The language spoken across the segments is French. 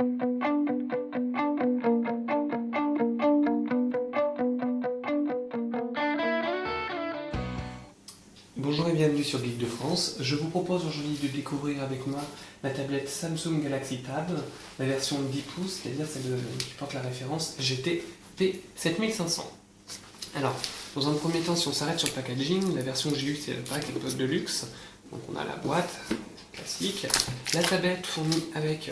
Bonjour et bienvenue sur Geek de France. Je vous propose aujourd'hui de découvrir avec moi la tablette Samsung Galaxy Tab, la version 10 pouces, c'est-à-dire celle qui porte la référence GT P7500. Alors, dans un premier temps, si on s'arrête sur le packaging, la version que j'ai eue c'est le pack Post de luxe. Donc on a la boîte classique, la tablette fournie avec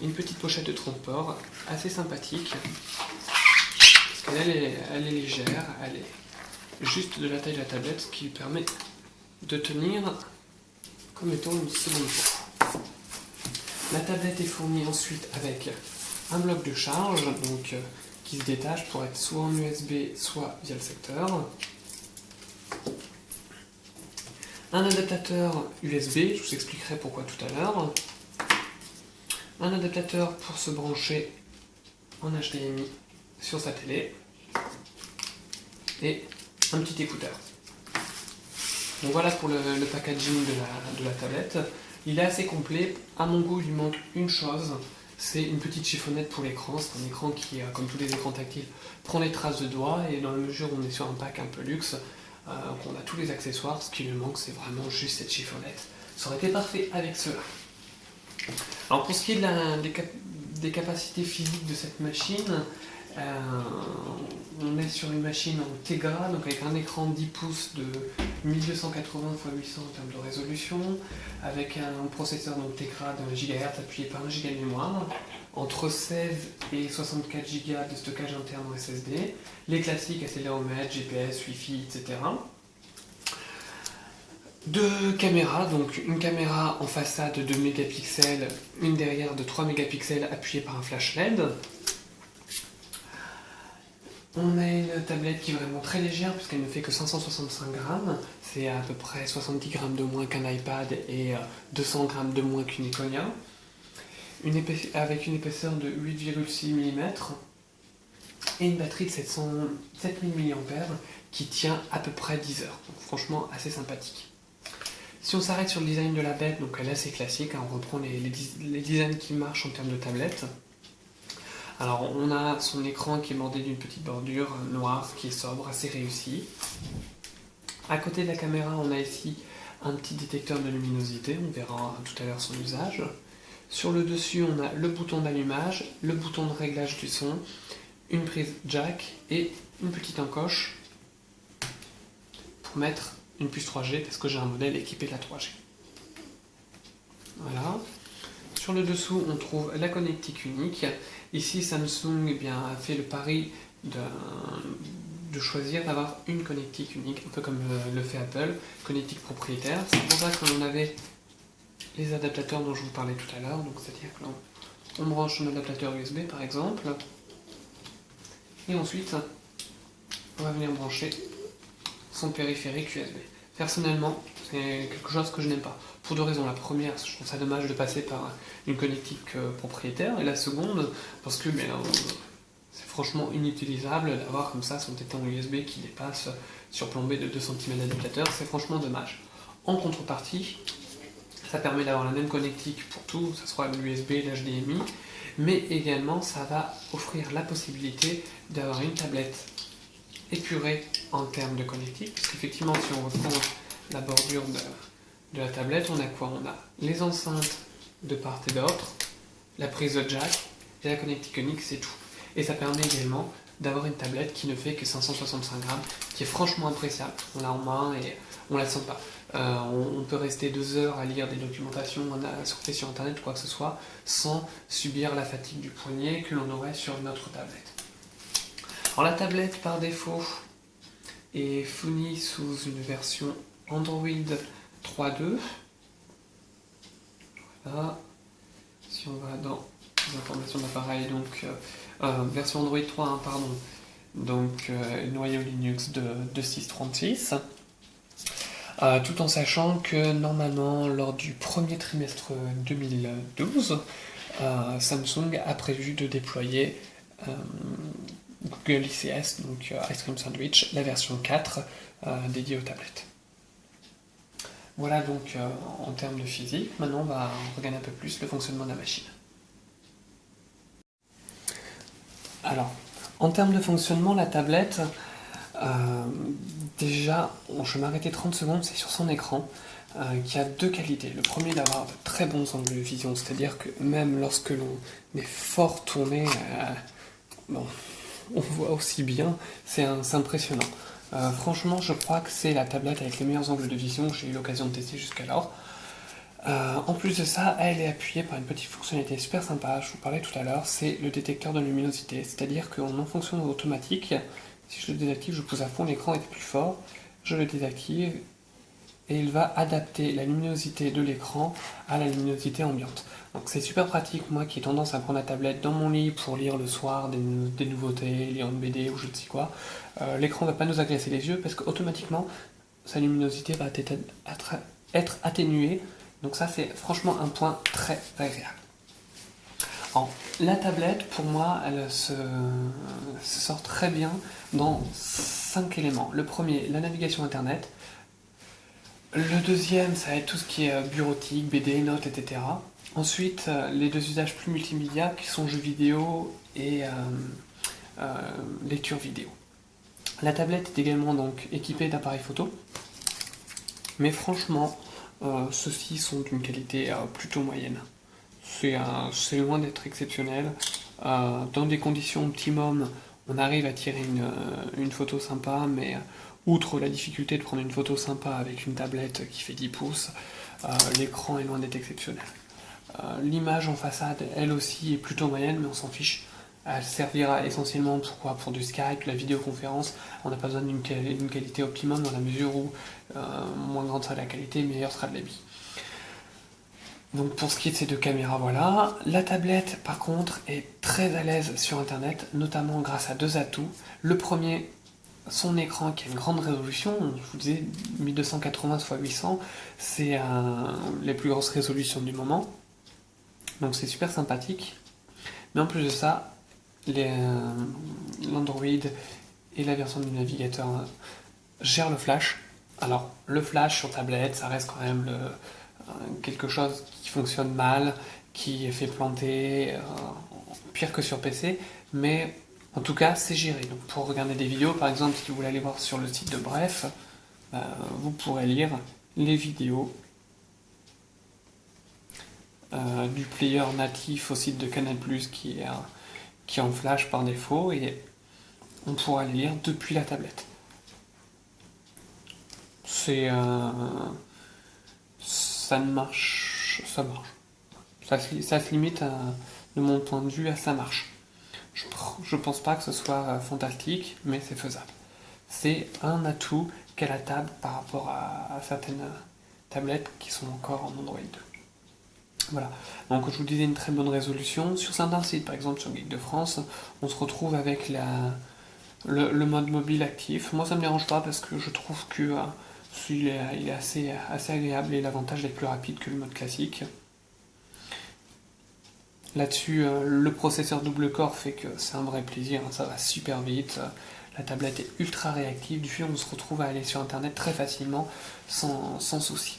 une petite pochette de transport assez sympathique, parce qu'elle est légère, elle est juste de la taille de la tablette, ce qui lui permet de tenir comme étant une seconde fois. La tablette est fournie ensuite avec un bloc de charge donc, qui se détache pour être soit en USB soit via le secteur. Un adaptateur USB, je vous expliquerai pourquoi tout à l'heure. Un adaptateur pour se brancher en HDMI sur sa télé. Et un petit écouteur. Donc voilà pour le packaging de la tablette. Il est assez complet. À mon goût, il lui manque une chose, c'est une petite chiffonnette pour l'écran. C'est un écran qui, comme tous les écrans tactiles, prend les traces de doigts, et dans la mesure où on est sur un pack un peu luxe, qu'on a tous les accessoires, ce qui lui manque, c'est vraiment juste cette chiffonnette. Ça aurait été parfait avec cela. Alors pour ce qui est des capacités physiques de cette machine, on est sur une machine en Tegra, donc avec un écran 10 pouces de 1280 x 800 en termes de résolution, avec un processeur donc Tegra de 1 GHz appuyé par 1 Go de mémoire, entre 16 et 64 Go de stockage interne en SSD, les classiques accéléromètre, GPS, Wi-Fi, etc. Deux caméras, donc une caméra en façade de 2 mégapixels, une derrière de 3 mégapixels appuyée par un flash LED. On a une tablette qui est vraiment très légère puisqu'elle ne fait que 565 grammes, c'est à peu près 70 grammes de moins qu'un iPad et 200 grammes de moins qu'une Iconia, avec une épaisseur de 8,6 mm et une batterie de 7000 mAh qui tient à peu près 10 heures, donc franchement assez sympathique. Si on s'arrête sur le design de la bête, donc elle est assez classique, on reprend les designs qui marchent en termes de tablette. Alors on a son écran qui est bordé d'une petite bordure noire qui est sobre, assez réussie. À côté de la caméra, on a ici un petit détecteur de luminosité, on verra tout à l'heure son usage. Sur le dessus, on a le bouton d'allumage, le bouton de réglage du son, une prise jack et une petite encoche pour mettre une puce 3G parce que j'ai un modèle équipé de la 3G. Voilà. Sur le dessous, on trouve la connectique unique. Ici, Samsung a fait le pari de choisir d'avoir une connectique unique, un peu comme le fait Apple, connectique propriétaire. C'est pour ça qu'on avait les adaptateurs dont je vous parlais tout à l'heure. Donc, c'est-à-dire qu'on branche son adaptateur USB, par exemple, et ensuite, on va venir brancher son périphérique USB. Personnellement, c'est quelque chose que je n'aime pas. Pour deux raisons. La première, je trouve ça dommage de passer par une connectique propriétaire. Et la seconde, parce que c'est franchement inutilisable d'avoir comme ça son téton USB qui dépasse surplombé de 2 cm d'adaptateur. C'est franchement dommage. En contrepartie, ça permet d'avoir la même connectique pour tout, que ce soit l'USB, l'HDMI, mais également ça va offrir la possibilité d'avoir une tablette épurée en termes de connectique, puisqu'effectivement, si on reprend la bordure de la tablette, on a quoi? On a les enceintes de part et d'autre, la prise de jack et la connectique unique, c'est tout. Et ça permet également d'avoir une tablette qui ne fait que 565 grammes, qui est franchement appréciable. On l'a en main et on la sent pas. On peut rester 2 heures à lire des documentations, à surfer sur internet ou quoi que ce soit, sans subir la fatigue du poignet que l'on aurait sur notre tablette. Alors la tablette par défaut est fournie sous une version Android 3.2. Voilà. Si on va dans les informations de l'appareil, donc version Android 3.1, pardon, donc noyau Linux de 636. Tout en sachant que normalement lors du premier trimestre 2012, Samsung a prévu de déployer Google ICS, donc Ice Cream Sandwich, la version 4 dédiée aux tablettes. Voilà donc en termes de physique. Maintenant on va regarder un peu plus le fonctionnement de la machine. Alors, en termes de fonctionnement, la tablette, déjà, je vais m'arrêter 30 secondes, c'est sur son écran, qui a deux qualités. Le premier, d'avoir de très bons angles de vision, c'est-à-dire que même lorsque l'on est fort tourné, bon, on voit aussi bien, c'est impressionnant. Franchement, je crois que c'est la tablette avec les meilleurs angles de vision que j'ai eu l'occasion de tester jusqu'alors. En plus de ça, elle est appuyée par une petite fonctionnalité super sympa, je vous parlais tout à l'heure, c'est le détecteur de luminosité. C'est-à-dire qu'en fonction automatique, si je le désactive, je pousse à fond, l'écran est plus fort, je le désactive et il va adapter la luminosité de l'écran à la luminosité ambiante. Donc c'est super pratique, moi qui ai tendance à prendre la tablette dans mon lit pour lire le soir des nouveautés, lire une BD ou je ne sais quoi. L'écran ne va pas nous agresser les yeux parce qu'automatiquement sa luminosité va être atténuée. Donc ça c'est franchement un point très agréable. Alors, la tablette, pour moi, elle se sort très bien dans 5 éléments. Le premier, la navigation internet. Le deuxième, ça va être tout ce qui est bureautique, BD, notes, etc. Ensuite, les deux usages plus multimédia qui sont jeux vidéo et lecture vidéo. La tablette est également donc équipée d'appareils photo, mais franchement, ceux-ci sont d'une qualité plutôt moyenne. C'est loin d'être exceptionnel. Dans des conditions optimum, on arrive à tirer une photo sympa, mais outre la difficulté de prendre une photo sympa avec une tablette qui fait 10 pouces, l'écran est loin d'être exceptionnel. L'image en façade, elle aussi, est plutôt moyenne, mais on s'en fiche. Elle servira essentiellement pour du Skype, la vidéoconférence. On n'a pas besoin d'une qualité optimum dans la mesure où moins grande sera la qualité, meilleure sera le débit. Donc pour ce qui est de ces deux caméras, voilà. La tablette, par contre, est très à l'aise sur Internet, notamment grâce à deux atouts. Le premier, son écran qui a une grande résolution, je vous disais 1280 x 800, c'est les plus grosses résolutions du moment. Donc c'est super sympathique. Mais en plus de ça, l'Android et la version du navigateur gèrent le flash. Alors le flash sur tablette, ça reste quand même quelque chose qui fonctionne mal, qui est fait planter, pire que sur PC, mais en tout cas c'est géré. Donc pour regarder des vidéos, par exemple, si vous voulez aller voir sur le site de Bref, vous pourrez lire les vidéos du player natif au site de Canal+, qui est en flash par défaut, et on pourra les lire depuis la tablette. Ça marche. Ça se limite, de mon point de vue, à ça marche. Je pense pas que ce soit fantastique, mais c'est faisable. C'est un atout qu'a la table par rapport à certaines tablettes qui sont encore en Android 2. Voilà, donc je vous disais une très bonne résolution. Sur certains sites, par exemple sur Geek de France, on se retrouve avec le mode mobile actif. Moi ça me dérange pas parce que je trouve que il est assez agréable et l'avantage d'être plus rapide que le mode classique. Là-dessus, le processeur double core fait que c'est un vrai plaisir, ça va super vite. La tablette est ultra réactive, du fait on se retrouve à aller sur internet très facilement sans souci.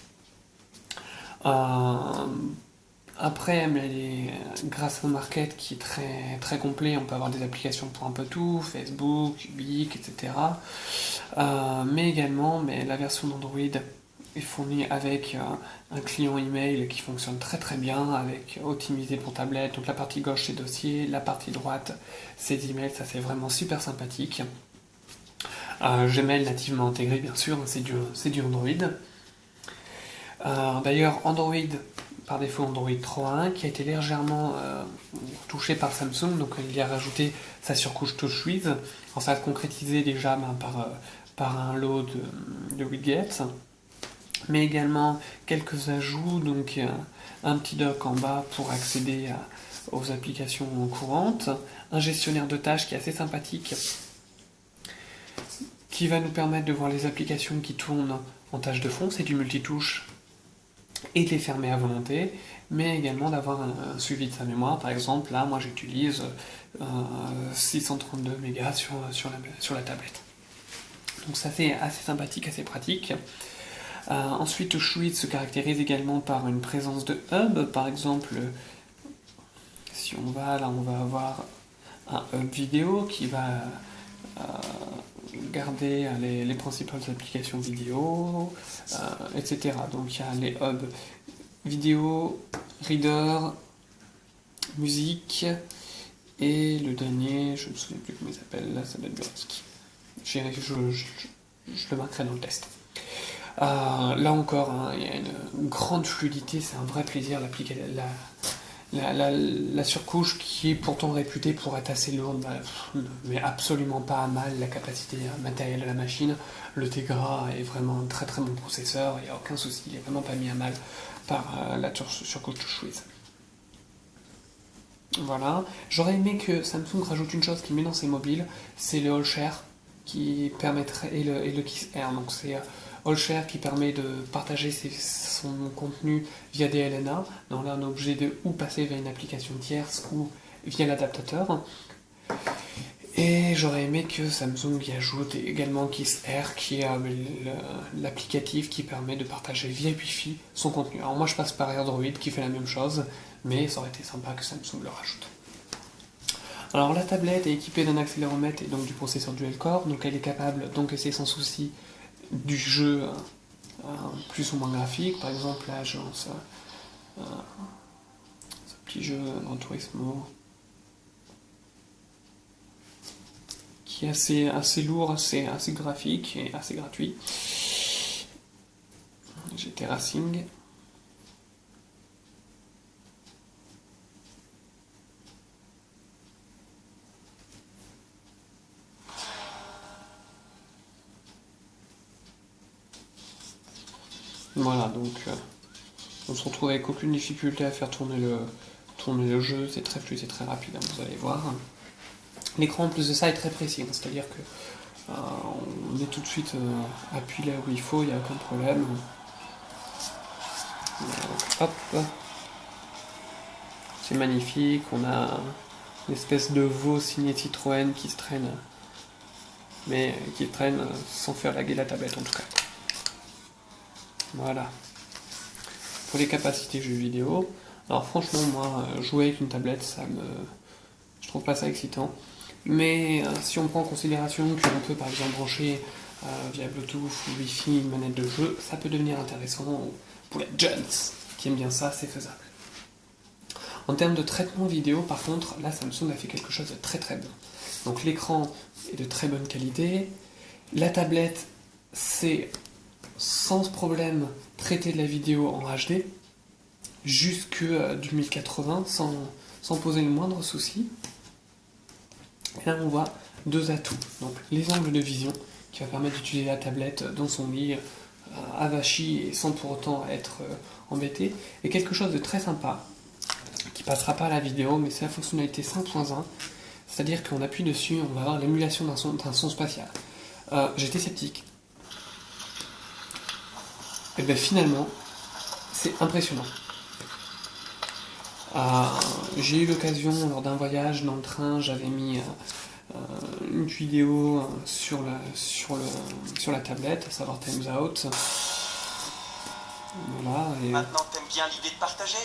Après, grâce au market qui est très, très complet, on peut avoir des applications pour un peu tout, Facebook, Ubique, etc. Mais également, la version d'Android est fournie avec un client email qui fonctionne très très bien, avec optimisé pour tablette. Donc la partie gauche c'est dossier, la partie droite c'est email, ça c'est vraiment super sympathique. Gmail nativement intégré bien sûr, c'est du Android. D'ailleurs Android par défaut Android 3.1 qui a été légèrement touché par Samsung, donc il y a rajouté sa surcouche TouchWiz. Alors ça va se concrétiser déjà par un lot de widgets, mais également quelques ajouts, donc un petit dock en bas pour accéder aux applications courantes, un gestionnaire de tâches qui est assez sympathique, qui va nous permettre de voir les applications qui tournent en tâche de fond, c'est du multitouche, et de les fermer à volonté, mais également d'avoir un suivi de sa mémoire. Par exemple, là, moi j'utilise 632 mégas sur la tablette. Donc ça c'est assez sympathique, assez pratique. Ensuite, TouchWiz se caractérise également par une présence de hub. Par exemple, si on va là, on va avoir un hub vidéo qui va garder les principales applications vidéo, etc. Donc il y a les hubs vidéo, reader, musique, et le dernier, je ne me souviens plus comment il s'appelle, là ça doit être Bureautique. Je le marquerai dans le test. Là encore, hein, il y a une grande fluidité, c'est un vrai plaisir la surcouche qui est pourtant réputée pour être assez lourde, mais absolument pas à mal la capacité matérielle de la machine. Le Tegra est vraiment un très très bon processeur, il n'y a aucun souci, il n'est vraiment pas mis à mal par la surcouche TouchWiz. Voilà. J'aurais aimé que Samsung rajoute une chose qu'il met dans ses mobiles, c'est le AllShare qui permettrait, et le KissAir. Donc c'est AllShare qui permet de partager son contenu via des LNA. Donc là on est obligé de ou passer via une application tierce ou via l'adaptateur. Et j'aurais aimé que Samsung y ajoute également KissAir, qui est l'applicatif qui permet de partager via Wi-Fi son contenu. Alors moi je passe par Android qui fait la même chose, mais ça aurait été sympa que Samsung le rajoute. Alors la tablette est équipée d'un accéléromètre et donc du processeur dual-core, donc elle est capable d'encaisser sans souci du jeu plus ou moins graphique. Par exemple là je lance ce petit jeu Gran Turismo qui est assez lourd, assez graphique et assez gratuit. GT Racing. Voilà, donc on se retrouve avec aucune difficulté à faire tourner le jeu, c'est très fluide, c'est très rapide, hein, vous allez voir. L'écran en plus de ça est très précis, hein, c'est-à-dire que on est tout de suite appuyé là où il faut, il n'y a aucun problème. Hop, c'est magnifique, on a une espèce de veau signé Citroën qui se traîne, mais qui traîne sans faire laguer la tablette en tout cas. Voilà. Pour les capacités jeux vidéo, alors franchement moi jouer avec une tablette je trouve pas ça excitant, mais si on prend en considération qu'on peut par exemple brancher via Bluetooth ou Wi-Fi une manette de jeu, ça peut devenir intéressant pour les jeunes qui aiment bien ça, c'est faisable. En termes de traitement vidéo par contre, là Samsung a fait quelque chose de très très bon. Donc l'écran est de très bonne qualité, la tablette c'est sans problème traiter de la vidéo en HD jusque du 1080 sans poser le moindre souci. Et là on voit deux atouts, donc les angles de vision qui va permettre d'utiliser la tablette dans son lit avachi et sans pour autant être embêté, et quelque chose de très sympa qui passera pas à la vidéo mais c'est la fonctionnalité 5.1, c'est-à-dire qu'on appuie dessus, on va avoir l'émulation d'un son spatial. J'étais sceptique. Et bien finalement, c'est impressionnant. J'ai eu l'occasion, lors d'un voyage dans le train, j'avais mis une vidéo sur la tablette, à savoir Time's Out. Voilà, Maintenant, t'aimes bien l'idée de partager?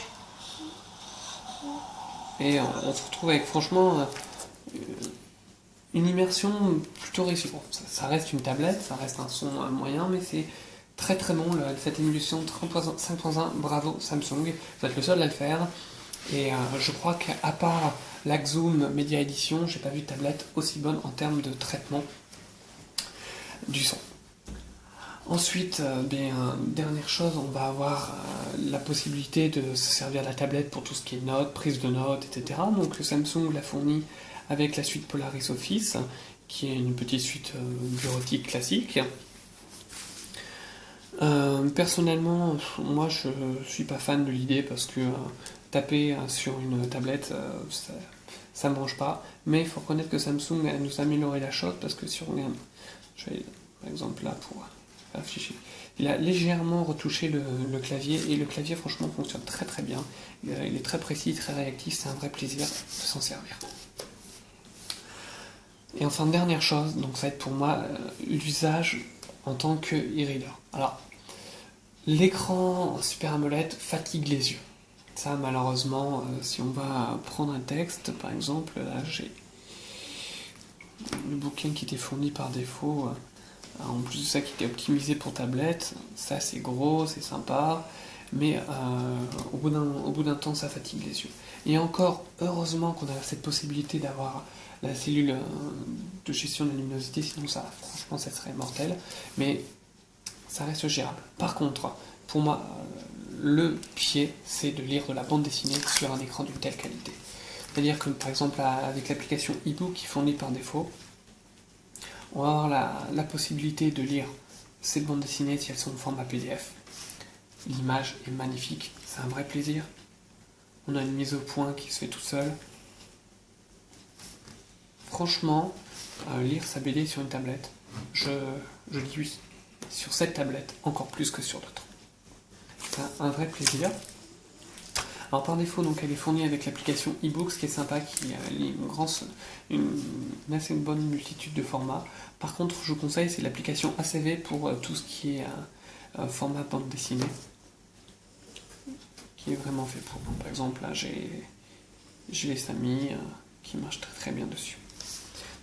Et on se retrouve avec franchement une immersion plutôt réussie. Bon, ça reste une tablette, ça reste un son moyen, mais c'est très très bon cette émulsion 5.1, bravo Samsung, vous êtes le seul à le faire. Et je crois qu'à part l'Axum Media Edition, j'ai pas vu de tablette aussi bonne en termes de traitement du son. Ensuite, dernière chose, on va avoir la possibilité de se servir de la tablette pour tout ce qui est notes, prise de notes, etc. Donc Samsung l'a fourni avec la suite Polaris Office, qui est une petite suite bureautique classique. Personnellement, moi je suis pas fan de l'idée parce que taper sur une tablette, ça me branche pas. Mais il faut reconnaître que Samsung nous a amélioré la chose parce que si on regarde, je vais par exemple là pour afficher, il a légèrement retouché le clavier et le clavier franchement fonctionne très très bien. Il est très précis, très réactif, c'est un vrai plaisir de s'en servir. Et enfin dernière chose, donc ça va être pour moi l'usage en tant que e-reader. Alors, l'écran Super AMOLED fatigue les yeux. Ça, malheureusement, si on va prendre un texte, par exemple, là j'ai le bouquin qui était fourni par défaut, en plus de ça qui était optimisé pour tablette, ça c'est gros, c'est sympa, mais au bout d'un temps ça fatigue les yeux. Et encore, heureusement qu'on a cette possibilité d'avoir la cellule de gestion de la luminosité, sinon ça, franchement, ça serait mortel, mais ça reste gérable. Par contre, pour moi, le pied, c'est de lire de la bande dessinée sur un écran d'une telle qualité. C'est-à-dire que, par exemple, avec l'application eBook qui est fournie par défaut, on va avoir la possibilité de lire ces bandes dessinées si elles sont en format PDF. L'image est magnifique, c'est un vrai plaisir. On a une mise au point qui se fait tout seul. Franchement, lire sa BD sur une tablette, je dis oui. Sur cette tablette, encore plus que sur d'autres. C'est un vrai plaisir. Alors par défaut, donc, elle est fournie avec l'application eBook, ce qui est sympa, qui lit une assez bonne multitude de formats. Par contre, je vous conseille, c'est l'application ACV pour tout ce qui est format bande dessinée, qui est vraiment fait pour. Par exemple, là, j'ai les Samy qui marchent très très bien dessus.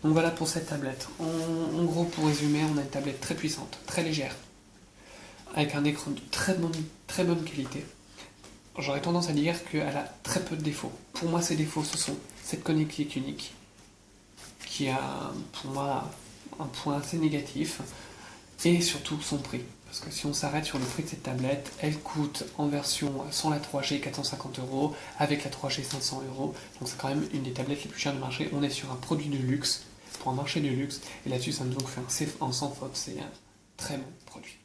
Donc voilà pour cette tablette. En gros, pour résumer, on a une tablette très puissante, très légère, avec un écran de très bonne qualité. J'aurais tendance à dire qu'elle a très peu de défauts. Pour moi, ces défauts, ce sont cette connectique unique, qui a pour moi un point assez négatif, et surtout son prix. Parce que si on s'arrête sur le prix de cette tablette, elle coûte en version sans la 3G 450€, avec la 3G 500€, donc c'est quand même une des tablettes les plus chères du marché. On est sur un produit de luxe, pour un marché de luxe, et là-dessus Samsung fait un sans faute, c'est un très bon produit.